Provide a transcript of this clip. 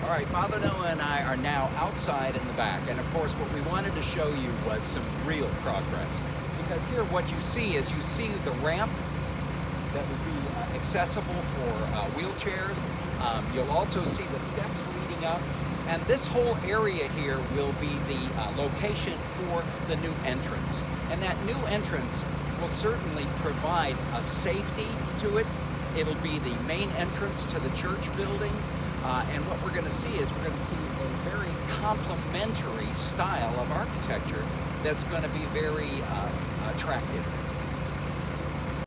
All right, Father Noah and I are now outside in the back, and of course what we wanted to show you was some real progress. Because here what you see is you see the ramp that would be accessible for wheelchairs. You'll also see the steps leading up, and this whole area here will be the location for the new entrance. And that new entrance will certainly provide a safety to it. It'll be the main entrance to the church building. And what we're going to see is we're going to see a very complementary style of architecture that's going to be very attractive.